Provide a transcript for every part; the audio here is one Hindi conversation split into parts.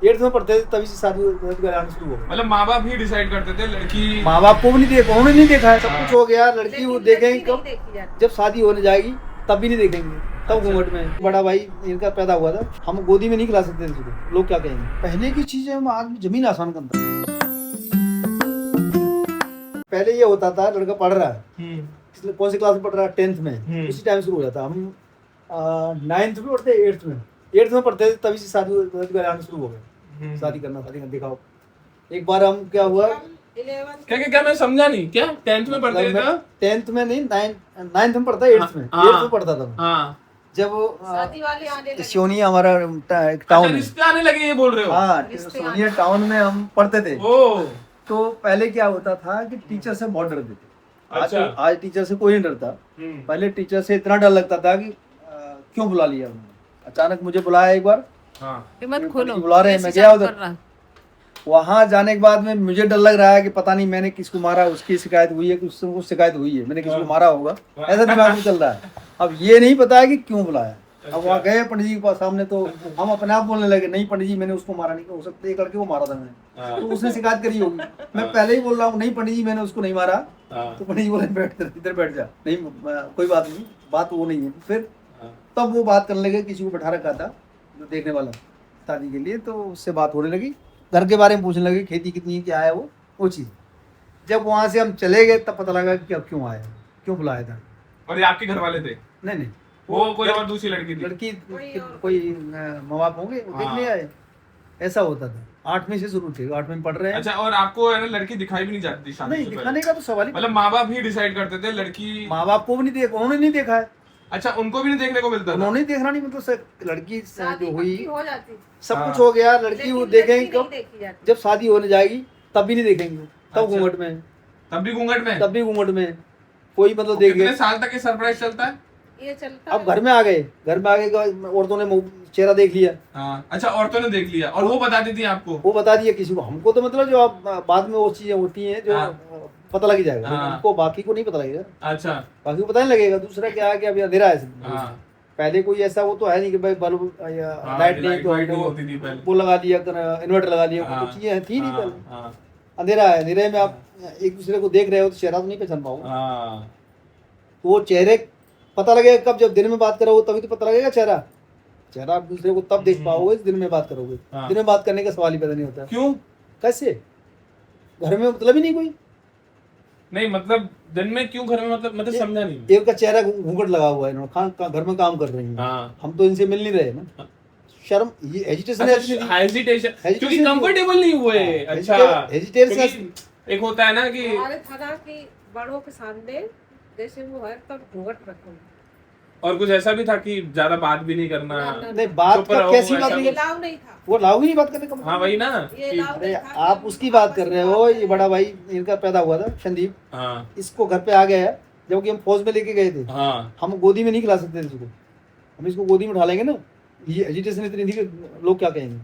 8th में पढ़ते थे तभी से शादी कराना शुरू हो गया। मतलब माँ बाप ही डिसाइड करते थे लड़की। माँ बाप को भी नहीं देखा, उन्होंने नहीं देखा है, सब कुछ हो गया। लड़की वो देखेंगे कब, जब शादी होने जाएगी तब भी नहीं देखेंगे, तब घूंघट में। बड़ा भाई इनका पैदा हुआ था, हम गोदी में नहीं खिला सकते थे उसको, लोग क्या कहेंगे। पहले की चीजें हम आज जमीन आसमान का अंतर। पहले ये होता था लड़का पढ़ रहा है, इसलिए कौन सी क्लास में पढ़ रहा है, 10th में, उसी टाइम शुरू हो जाता। हम 9th में पढ़ते, 8th में पढ़ते थे तभी से शादी कराना शुरू हो गया। शादी करना दिखाओ। एक बार हम क्या हुआ, क्या मैं समझा नहीं, क्या 10th में पढ़ते थे? 10th में नहीं, 9th में पढ़ता, 8th में, 8th में पढ़ता था। हाँ, जब सोनिया हमारा टाउन रिश्ते आने लगे, ये बोल रहे हो? हाँ, सोनिया टाउन में हम पढ़ते थे। तो पहले क्या होता था कि टीचर से बहुत डरते थे। अच्छा। आज टीचर से कोई नहीं डरता। पहले टीचर से इतना डर लगता था कि क्यों बुला लिया उन्होंने। अचानक मुझे बुलाया एक बार, बुला रहे हैं, मैं गया उधर। वहां जाने के बाद में मुझे डर लग रहा है कि पता नहीं मैंने किसको मारा, उसकी शिकायत हुई है, किसको शिकायत हुई है, मैंने किसको मारा होगा, ऐसा दिमाग में चल रहा है। अब ये नहीं पता है कि क्यों बुलाया। अब वहाँ गए पंडित जी के पास सामने, तो हम अपने आप बोलने लगे, नहीं पंडित जी मैंने उसको मारा नहीं, हो सकता है एक लड़के को मारा था मैंने, तो उसने शिकायत करी होगी। मैं पहले ही बोल रहा हूँ, नहीं पंडित जी मैंने उसको नहीं मारा। तो पंडित जी बोले बैठ, इधर बैठ जा, नहीं कोई बात नहीं, बात वो नहीं है। फिर तब वो बात करने लगे, किसी को बैठा रखा था जो देखने वाला शादी के लिए, तो उससे बात होने लगी, घर के बारे में पूछने लगे, खेती कितनी क्या है वो चीज़। जब वहाँ से हम चले गए तब पता लगा कि अब क्यों आया, क्यों बुलाया था। और ये आपके घर वाले थे? नहीं, वो कोई और दूसरी लड़की थी? लड़की कोई माँ बाप होंगे, देखने आए, ऐसा होता था। 8वीं से शुरू थे, 8वीं में पढ़ रहे हैं। अच्छा, और आपको है ना लड़की दिखाई भी नहीं जाती थी शादी नहीं, से दिखाने पहले? का तो सवाल ही। मतलब माँ बाप ही डिसाइड करते थे लड़की? माँ बाप को भी नहीं देखा, उन्होंने नहीं देखा है। अच्छा, उनको भी नहीं देखने को मिलता था? उन्होंने देखना नहीं, मतलब लड़की जो हुई सब हाँ। कुछ हो गया। लड़की वो देखेंगे कब, जब शादी होने जाएगी तब भी नहीं देखेंगे, तब घूंघट में। तब भी घूंघट में? तब भी घूंघट में कोई मतलब देख कितने साल तक ये सरप्राइज चलता है? ये चलता अब घर में आ गए, औरतों ने चेहरा देख लिया। हाँ। अच्छा, औरतों ने देख लिया और वो बता दी थी आपको? वो बता दिया किसी को, हमको तो मतलब जो आप बाद में वो चीजें होती हैं जो पता लग जाएगा, हमको बाकी को नहीं पता लगेगा। अच्छा, बाकी को पता नहीं लगेगा। दूसरा क्या है कि अभी अंधेरा है। पहले कोई ऐसा वो तो है नहीं कि भाई बल्ब या लाइट नहीं तो वो लगा लिया, इन्वर्टर लगा लिया, वो चीजें थी नहीं पहले। अंधेरा है, अंधेरे में आप एक दूसरे को देख रहे हो तो चेहरा तो नहीं पहचान पाओगे। तो वो चेहरे पता लगेगा कब, जब दिन में बात करोगे तभी तो पता लगेगा चेहरा आप दूसरे को तब देख पाओगे दिन में बात करोगे। दिन में बात करने का सवाल ही पैदा नहीं होता। क्यों? कैसे? घर में मतलब ही नहीं कोई। नहीं मतलब दिन में क्यों घर में, मतलब समझा नहीं। एक का चेहरा घूंघट लगा हुआ है, इन्होंने घर में काम कर रही है। हम तो इनसे मिल नहीं रहे ना, शर्म, ये हेजिटेशन क्योंकि कंफर्टेबल नहीं हुए। अच्छा, हेजिटेशन एक होता है ना कि बड़ों के सामने जैसे वो है तब घूंघट रखो, और कुछ ऐसा भी था कि ज्यादा बात भी नहीं करना। नहीं, बात का कैसी बात नहीं था, वो लाऊ ही नहीं बात करने का। हाँ वही ना, अरे आप उसकी बात कर रहे हो। ये बड़ा भाई इनका पैदा हुआ था संदीप, इसको घर पे आ गया है, जबकि हम फौज में लेके गए थे। हम गोदी में नहीं खिला सकते थे इसको, हम इसको गोदी में उठा लेंगे ना, ये एजिटेशन इतनी थी कि लोग क्या कहेंगे,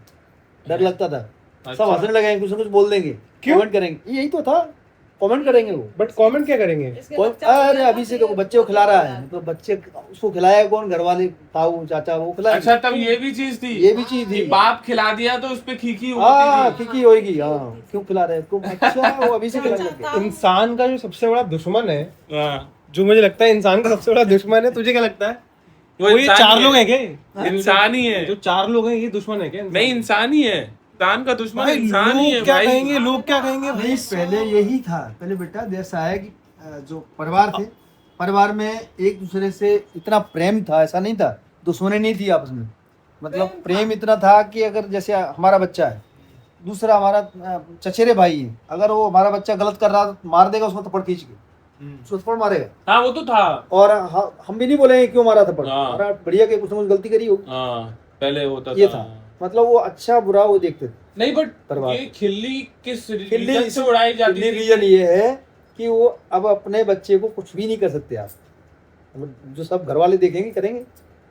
डर लगता था। सब हंसने लगेंगे, कुछ ना कुछ बोल देंगे, कमेंट करेंगे, यही तो था, कमेंट करेंगे वो। बट कमेंट क्या करेंगे? अरे अभी से देखो बच्चे को खिला रहा है, तो बच्चे उसको खिलाया कौन, घर वाले, ताऊ चाचा वो खिलाया। अच्छा, तब ये भी चीज थी, बाप खिला दिया तो उसपे खीखी होगी। क्यों खिला रहे हैं? अच्छा, वो अभी से खिलाने लगे। इंसान का जो सबसे बड़ा दुश्मन है, जो मुझे लगता है इंसान का सबसे बड़ा दुश्मन है, तुझे क्या लगता है? वो ये 4 लोग हैं क्या? इंसान ही है। जो 4 लोग हैं ये दुश्मन है क्या? नहीं, इंसान ही है। इंसान का दुश्मन इंसान ही है। क्या कहेंगे लोग, क्या कहेंगे? नहीं, पहले यही था। पहले बेटा जैसा है कि जो परिवार थे, परिवार में एक दूसरे से इतना प्रेम था, ऐसा नहीं था, दुश्मनी नहीं थी आपस में। मतलब प्रेम इतना था कि अगर जैसे हमारा बच्चा है, दूसरा हमारा चचेरे भाई है, अगर वो हमारा बच्चा गलत कर रहा तो मार देगा उसको थप्पड़ खींच के, उसको थप्पड़ मारेगा। हाँ, वो तो था। और हम भी नहीं बोलेंगे क्यों मारा थप्पड़, हमारा बढ़िया के कुछ ना कुछ गलती करी होगी। पहले होता ये था, मतलब वो अच्छा बुरा वो देखते थे। नहीं, बट ये खिल्ली किस रीजन से उड़ाई जाती है? रीजन ये है कि वो अब अपने बच्चे को कुछ भी नहीं कर सकते आप, मतलब जो सब घर वाले देखेंगे करेंगे,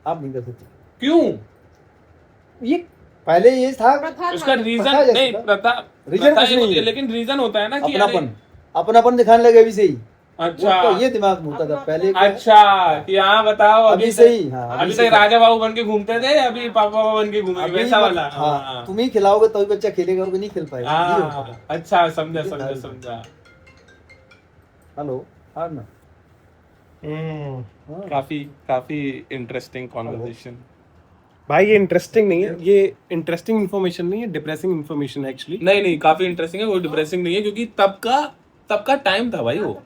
आप नहीं कर सकते। क्यों? ये पहले ये था, उसका रीजन नहीं, प्रथा रीजन नहीं, लेकिन रीजन होता है ना कि अपनापन दिखाने लगे अभी से ही। अच्छा उसको ये दिमाग में होता था पहले क्या है? अच्छा कि हाँ बताओ अभी से ही, हाँ, अभी से तक राजा बाबू बन के घूमते थे, अभी पापा बन के घूमेंगे, अभी वैसा वाला। हाँ, तुम ही खिलाओगे तभी बच्चा खेलेगा और नहीं खेल पाएगा, ये होता हाँ था। अच्छा, समझा ये समझा था। समझा। हेलो, हाँ ना, हाँ। काफी काफी इंटरेस्टिंग कॉन्वर्सेशन। भाई ये इंटरेस्टिंग नहीं है, ये इंटरेस्टिंग इन्फॉर्मेशन नहीं है, डिप्रेसिंग इन्फॉर्मेशन है एक्चुअली। नहीं नहीं, काफी इंटरेस्टिंग है, वो डिप्रेसिंग नहीं है, क्योंकि तब का टाइम था भाई वो।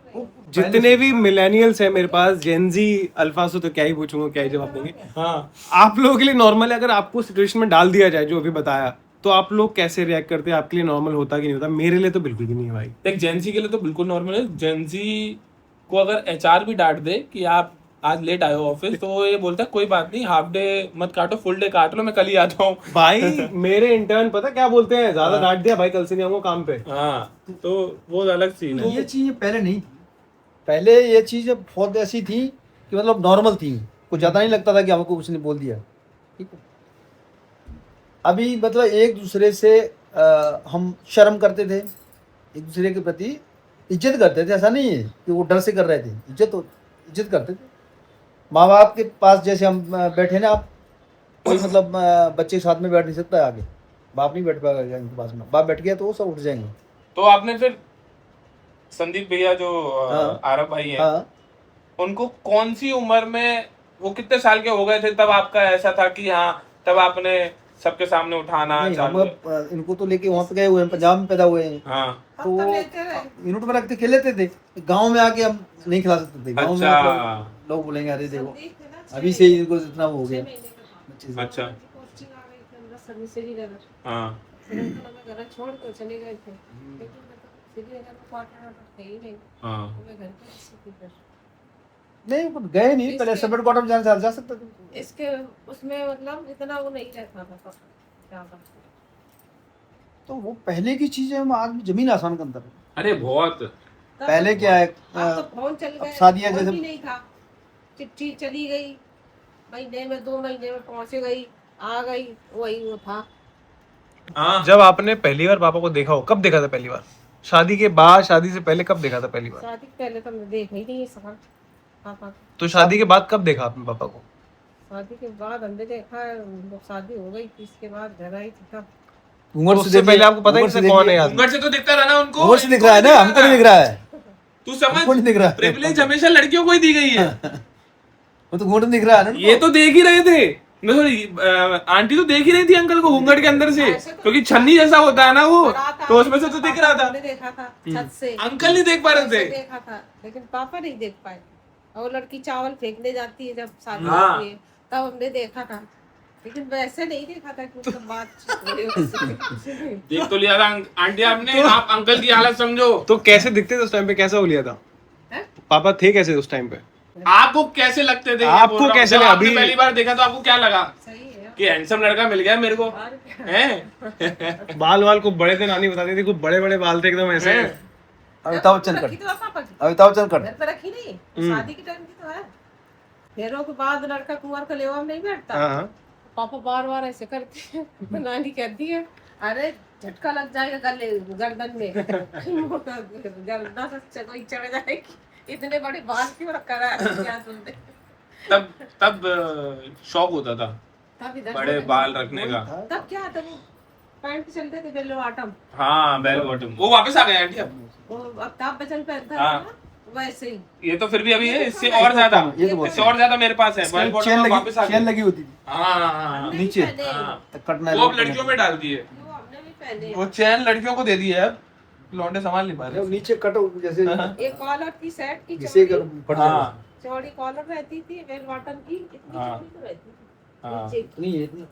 जितने भी मिलेनियल्स हैं मेरे पास, जेनजी अल्फा से तो क्या ही पूछूंगा, क्या ही जवाब देंगे। हाँ आप लोगों के लिए नॉर्मल है, अगर आपको सिचुएशन में डाल दिया जाए जो अभी बताया, तो आप लोग कैसे रिएक्ट करते हैं? आपके लिए नॉर्मल होता कि नहीं होता? मेरे लिए तो बिल्कुल भी नहीं है भाई। एक जेंजी के लिए तो बिल्कुल नॉर्मल है। जेंजी को अगर एचआर भी डांट दे कि आप आज लेट आए हो ऑफिस, तो वो ये बोलता है कोई बात नहीं, हाफ डे मत काटो, फुल डे काट लो, मैं कल ही आ जाऊँ। भाई मेरे इंटर्न पता क्या बोलते हैं, ज्यादा डांट दिया भाई, कल से नहीं आऊंगा काम पे। हाँ, तो वो अलग सीन है। ये चीज पहले नहीं थी। पहले ये चीज बहुत ऐसी थी कि मतलब नॉर्मल थी, कुछ ज्यादा नहीं लगता था कि हमको कुछ ने बोल दिया, ठीक है। अभी मतलब एक दूसरे से हम शर्म करते थे, एक दूसरे के प्रति इज्जत करते थे। ऐसा नहीं है कि वो डर से कर रहे थे, इज्जत करते थे। माँ बाप के पास जैसे हम बैठे ना, आप कोई मतलब बच्चे के साथ में बैठ नहीं सकता है आगे, बाप नहीं बैठ पाएगा इनके पास में, बाप बैठ गया तो वो सब उठ जाएंगे। तो आपने फिर संदीप भैया जो आरब भाई हैं, हाँ, उनको कौन सी उम्र में, वो कितने साल के हो गए थे तब आपका ऐसा था कि हाँ तब आपने सबके सामने उठाना नहीं, चालू? हम इनको तो लेके वहाँ पे गए हुए हैं, पंजाब में पैदा हुए हैं, हाँ तो यूनिट में रखते खेलते थे। गांव में आके हम नहीं खिला सकते थे, गांव में अच्छा। मतलब लोग बोलेंगे अरे देखो अभी से ही इनको इतना वो हो गया बच्चे से। अच्छा हाँ घर छोड़ कर चले गए थे, लेकिन श्रीनगर में क्वार्टर थे ही नहीं, हाँ मैं घर पे थी फिर। नहीं पर गए नहीं, पहले सेपरेट क्वार्टर में जा सकते थे। इसके उसमें मतलब इतना वो नहीं रहता था क्या बात। तो वो पहले की चीजें हम आज भी जमीन आसमान का अंतर है। अरे बहुत। पहले क्या है, अब तो फोन चल अब गए, शादियां फोन जैसे भी नहीं था, चिट्ठी चली गई, महीने में 2 महीने में पहुंच गई, आ गई, वही वो था। हाँ जब आपने पहली बार पापा को देखा हो, कब देखा था पहली बार? शादी के बाद, शादी से पहले कब देखा था पहली बार? शादी के पहले तो मैं देख ही नहीं सका पापा को। तो शादी के बाद कब देखा आपने पापा को? शादी के बाद हमने देखा, जब शादी हो गई थी इसके बाद घर आई थी तब। घूंघट तो उससे पहले आपको पता ही नहीं था कौन है आदमी? घूंघट से तो दिखता था ना उनको, घूंघट से दिख रहा है ना, हमको नहीं दिख रहा है, तू हमको नहीं दिख रहा समझ, है। प्रिविलेज हमेशा लड़कियों को ही दी गई है। वो तो घूंघट दिख रहा है ना उनको। ये तो देख ही रहे थे, सॉरी आंटी तो देख ही रही थी अंकल को घूंघट के अंदर से, क्योंकि छन्नी जैसा होता है ना वो, तो उसमें से तो दिख रहा था। हमने देखा था छत से, अंकल नहीं देख पा रहे थे। देखा था, लेकिन पापा नहीं देख पाए। और लड़की चावल फेंकने जाती है जब शादी हाँ। होती है, तब हमने देखा था, लेकिन वैसे नहीं देखा था कि उसका बात देख तो लिया था आंटी आपने, आप अंकल की हालत समझो। तो कैसे दिखते थे उस टाइम पे, कैसा हो लिया था? हैं? पापा थे कैसे उस टाइम पे? आपको कैसे लगते थे? आपको ये बोल रहा हूँ। कैसे जब लगा? आपने अभी- पहली बार देखा तो आपको क्या लगा सही है। कि हैंडसम लड़का मिल गया मेरे को, और क्या? हैं? बाल वाल को बड़े थे, नानी बताती थी, खूब बड़े बड़े बाल थे एकदम ऐसे। हैं? अमिताभ बच्चन रखी कर, तो है पापा की, अमिताभ बच्चन कर। घर पे रखी नहीं, शादी के टाइम की तो है। फेरों के बाद लड़का कुंवर का लेवा में नहीं बैठता, हाँ। पापा बार बार ऐसे करते हैं। नानी कहती है अरे झटका लग जाएगा गले गर्दन में, गर्दन से कोई चढ़ जाएगी, इतने बड़े बाल क्यों रखा है क्या तुमने। तब शौक होता था तब इधर बड़े बाल रखने का। तब क्या था, वो पैंट चलते थे बेलो आटम, हाँ बेल बॉटम, वो वापस आ गए आंटी अब। वो अमिताभ बच्चन पहनता था हाँ। ना, वैसे ही। ये तो फिर भी अभी है, इससे और ज्यादा, ये तो बहुत इससे और ज्यादा मेरे पास है बेल बॉटम, वापस आ चेन गए। लगी होती थी हाँ हमने भी नीचे। पहने, हाँ। तो कटना वो अब लड़कियों में डाल दी है, वो हमने भी पहने। वो चैन लड़कियों को दे दी है, अब लौंडे संभाल नहीं पा वो रहे। नीचे कटो जैसे एक कॉलर की सेट की घिसे चौड़ी कर फट जाएगा। हाँ चौड़ी कॉलर रहती थी, बेल बॉटम की इतनी हाँ। चौड़ी तो रहती थी हाँ। नीचे की। नहीं है इतनी।